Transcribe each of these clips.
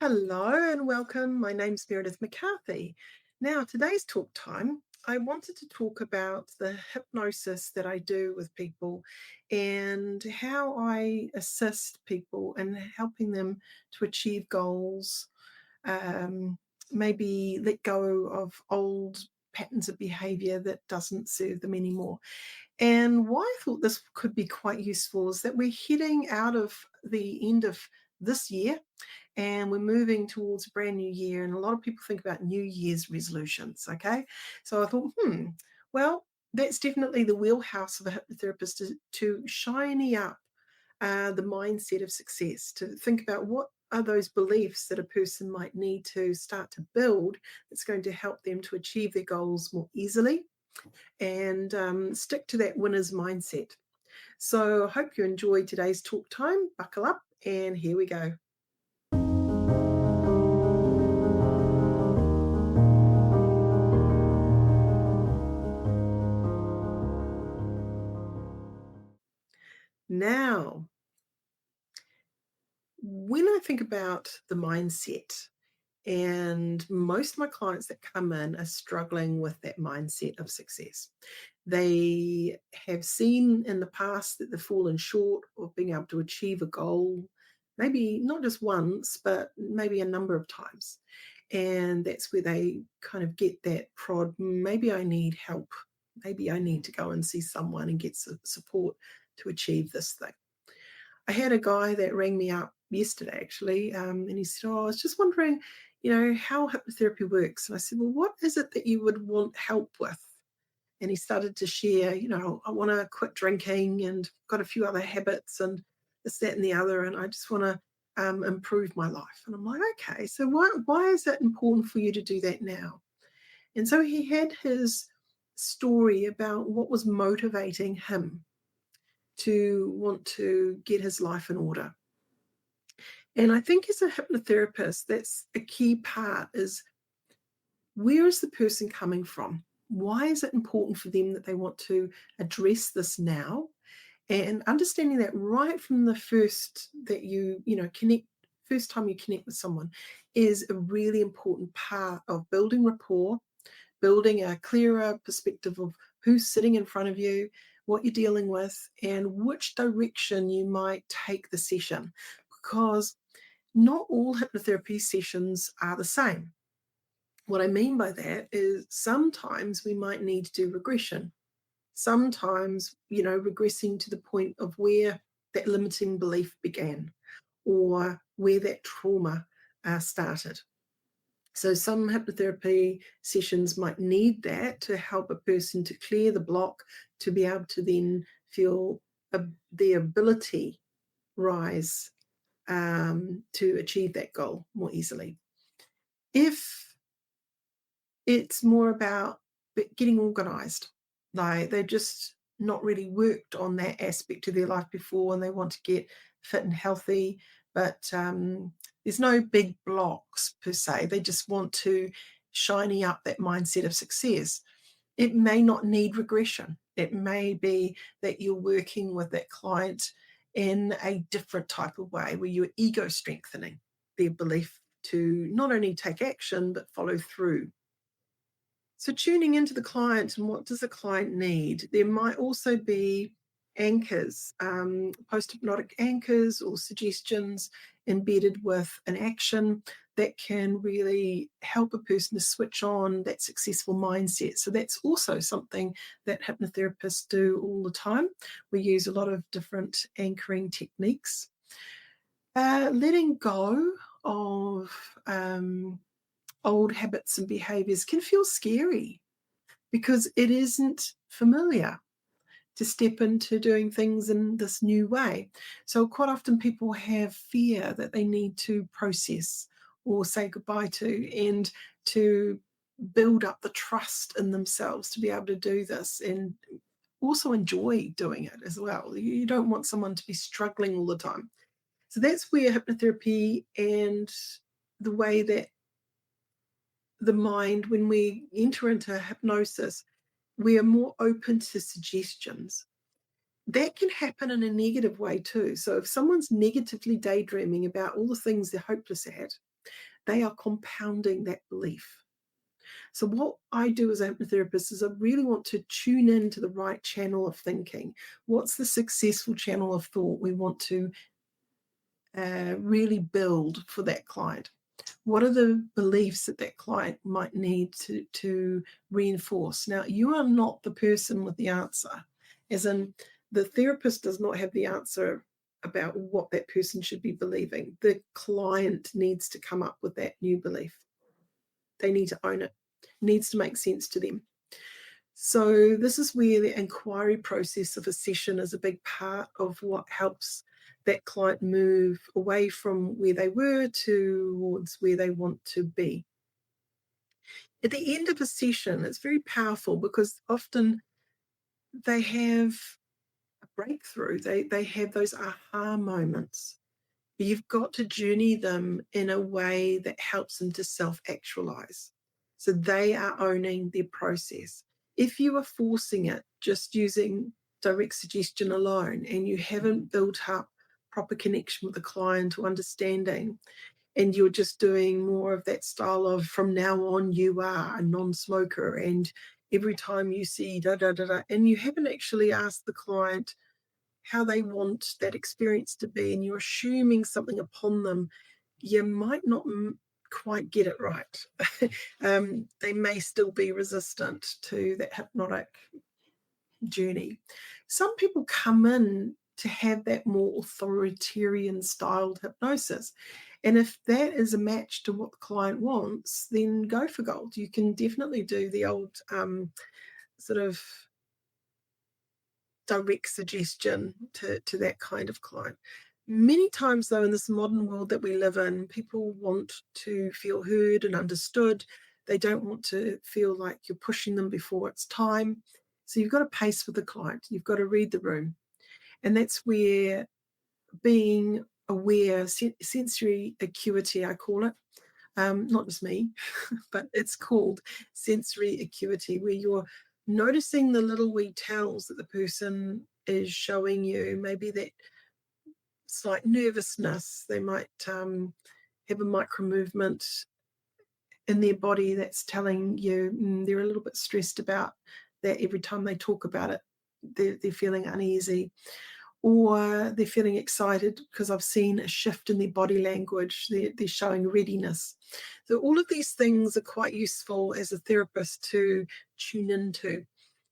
Hello and welcome. My name's Meredith McCarthy. Now, today's talk time, I wanted to talk about the hypnosis that I do with people and how I assist people in helping them to achieve goals, um, maybe let go of old patterns of behavior that doesn't serve them anymore. And why I thought this could be quite useful is that we're heading out of the end of this year and we're moving towards a brand new year. And a lot of people think about New Year's resolutions. Okay. So I thought, well, that's definitely the wheelhouse of a hypnotherapist to shiny up the mindset of success, to think about what are those beliefs that a person might need to start to build that's going to help them to achieve their goals more easily and stick to that winner's mindset. So I hope you enjoyed today's talk time. Buckle up, and here we go. Now, when I think about the mindset, and most of my clients that come in are struggling with that mindset of success. They have seen in the past that they've fallen short of being able to achieve a goal, maybe not just once, but maybe a number of times. And that's where they kind of get that prod. Maybe I need help. Maybe I need to go and see someone and get support to achieve this thing. I had a guy that rang me up yesterday actually, and he said, "Oh, I was just wondering, how hypnotherapy works." And I said, "Well, what is it that you would want help with?" And he started to share, "I want to quit drinking and got a few other habits and this, that, and the other, and I just want to improve my life." And I'm like, "Okay, so why is it important for you to do that now?" And so he had his story about what was motivating him to want to get his life in order. And I think as a hypnotherapist, that's a key part is where is the person coming from? Why is it important for them that they want to address this now? And understanding that right from the first that connect, first time you connect with someone is a really important part of building rapport, building a clearer perspective of who's sitting in front of you, what you're dealing with, and which direction you might take the session. Because not all hypnotherapy sessions are the same. What I mean by that is sometimes we might need to do regression. Sometimes, regressing to the point of where that limiting belief began or where that trauma started. So some hypnotherapy sessions might need that to help a person to clear the block to be able to then feel the ability rise to achieve that goal more easily. If it's more about getting organized, like they're just not really worked on that aspect of their life before and they want to get fit and healthy, but there's no big blocks per se. They just want to shiny up that mindset of success. It may not need regression. It may be that you're working with that client in a different type of way where you're ego strengthening their belief to not only take action but follow through. So tuning into the client and what does the client need? There might also be anchors, post-hypnotic anchors or suggestions embedded with an action that can really help a person to switch on that successful mindset. So that's also something that hypnotherapists do all the time. We use a lot of different anchoring techniques. Letting go of old habits and behaviors can feel scary because it isn't familiar to step into doing things in this new way. So quite often people have fear that they need to process or say goodbye to, and to build up the trust in themselves to be able to do this and also enjoy doing it as well. You don't want someone to be struggling all the time. So that's where hypnotherapy and the way that the mind, when we enter into hypnosis, we are more open to suggestions. That can happen in a negative way too. So if someone's negatively daydreaming about all the things they're hopeless at, they are compounding that belief. So what I do as a hypnotherapist is I really want to tune into the right channel of thinking. What's the successful channel of thought we want to really build for that client? What are the beliefs that that client might need to reinforce? Now, you are not the person with the answer, as in the therapist does not have the answer about what that person should be believing. The client needs to come up with that new belief. They need to own it. It needs to make sense to them. So this is where the inquiry process of a session is a big part of what helps that client move away from where they were towards where they want to be. At the end of a session, it's very powerful because often they have a breakthrough. They have those aha moments. You've got to journey them in a way that helps them to self-actualize. So they are owning their process. If you are forcing it, just using direct suggestion alone, and you haven't built up proper connection with the client or understanding, and you're just doing more of that style of from now on you are a non-smoker, and every time you see da da da da, and you haven't actually asked the client how they want that experience to be, and you're assuming something upon them, you might not quite get it right. They may still be resistant to that hypnotic journey. Some people come in to have that more authoritarian styled hypnosis. And if that is a match to what the client wants, then go for gold. You can definitely do the old sort of direct suggestion to that kind of client. Many times, though, in this modern world that we live in, people want to feel heard and understood. They don't want to feel like you're pushing them before it's time. So you've got to pace with the client. You've got to read the room. And that's where being aware, sensory acuity, I call it, not just me, but it's called sensory acuity, where you're noticing the little wee tells that the person is showing you. Maybe that slight nervousness, they might have a micro movement in their body that's telling you they're a little bit stressed about that. Every time they talk about it, they're feeling uneasy, or they're feeling excited because I've seen a shift in their body language. They're showing readiness. So all of these things are quite useful as a therapist to tune into.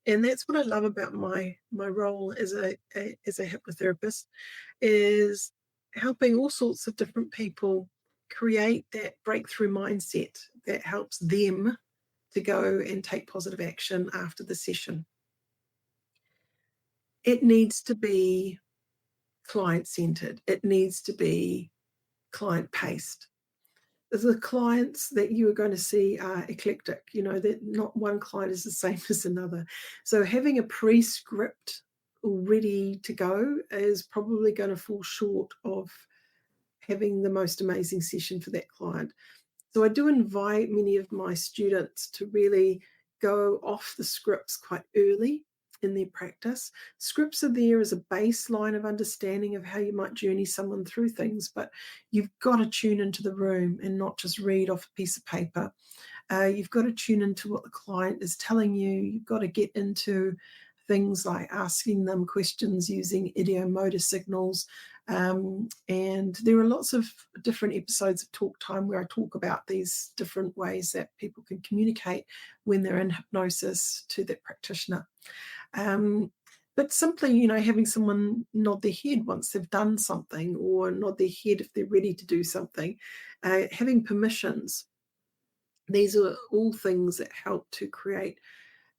And that's what I love about my role as a hypnotherapist, is helping all sorts of different people create that breakthrough mindset that helps them to go and take positive action after the session. It needs to be client-centered. It needs to be client-paced. The clients that you are going to see are eclectic, that not one client is the same as another. So having a pre-script ready to go is probably going to fall short of having the most amazing session for that client. So I do invite many of my students to really go off the scripts quite early in their practice. Scripts are there as a baseline of understanding of how you might journey someone through things, but you've got to tune into the room and not just read off a piece of paper. You've got to tune into what the client is telling you. You've got to get into things like asking them questions using idiomotor signals. And there are lots of different episodes of Talk Time where I talk about these different ways that people can communicate when they're in hypnosis to their practitioner. But simply, having someone nod their head once they've done something, or nod their head if they're ready to do something, having permissions. These are all things that help to create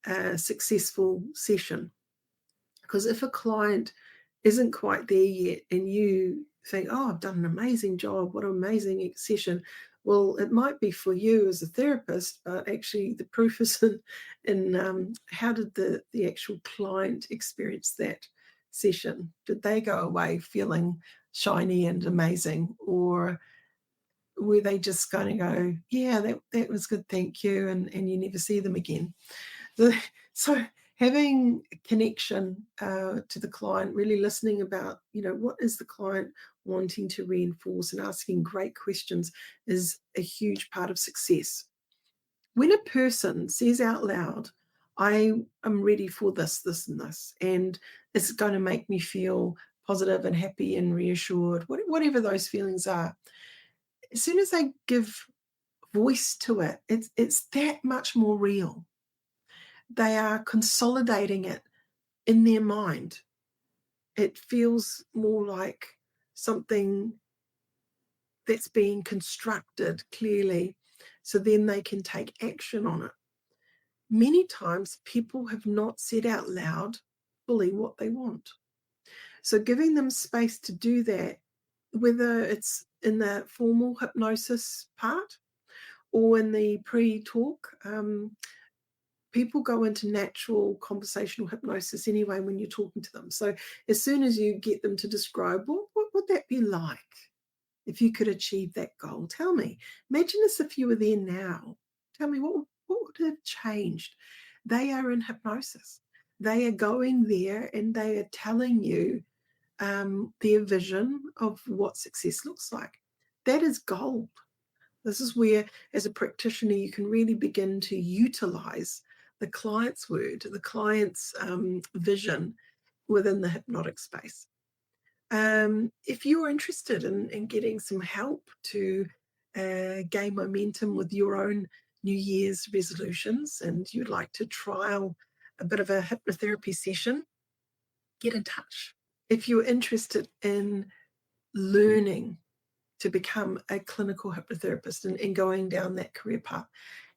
a successful session. Because if a client isn't quite there yet and you think, oh, I've done an amazing job, what an amazing session, well, it might be for you as a therapist, but actually the proof is in how did the actual client experience that session? Did they go away feeling shiny and amazing, or were they just going to go, yeah, that was good, thank you, and you never see them again? So having a connection to the client, really listening about, what is the client wanting to reinforce and asking great questions is a huge part of success. When a person says out loud, I am ready for this, this, and this, and it's going to make me feel positive and happy and reassured, whatever those feelings are, as soon as they give voice to it, it's that much more real. They are consolidating it in their mind. It feels more like something that's being constructed clearly, so then they can take action on it. Many times people have not said out loud fully what they want. So giving them space to do that, whether it's in the formal hypnosis part or in the pre-talk, people go into natural conversational hypnosis anyway when you're talking to them. So as soon as you get them to describe, what would that be like if you could achieve that goal? Tell me. Imagine as if you were there now. Tell me what would have changed. They are in hypnosis. They are going there and they are telling you their vision of what success looks like. That is gold. This is where, as a practitioner, you can really begin to utilize the client's word, the client's vision within the hypnotic space. If you're interested in getting some help to gain momentum with your own New Year's resolutions and you'd like to trial a bit of a hypnotherapy session, get in touch. If you're interested in learning to become a clinical hypnotherapist and going down that career path,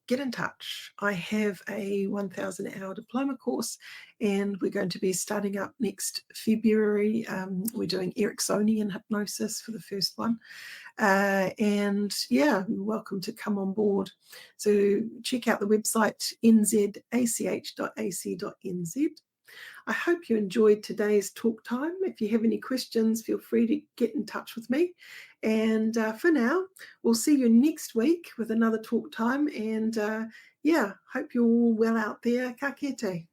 get in touch. I have a 1,000-hour diploma course, and we're going to be starting up next February. We're doing Ericksonian hypnosis for the first one. And yeah, you're welcome to come on board. So check out the website nzach.ac.nz. I hope you enjoyed today's talk time. If you have any questions, feel free to get in touch with me. And for now, we'll see you next week with another talk time. And yeah, hope you're all well out there. Ka kite.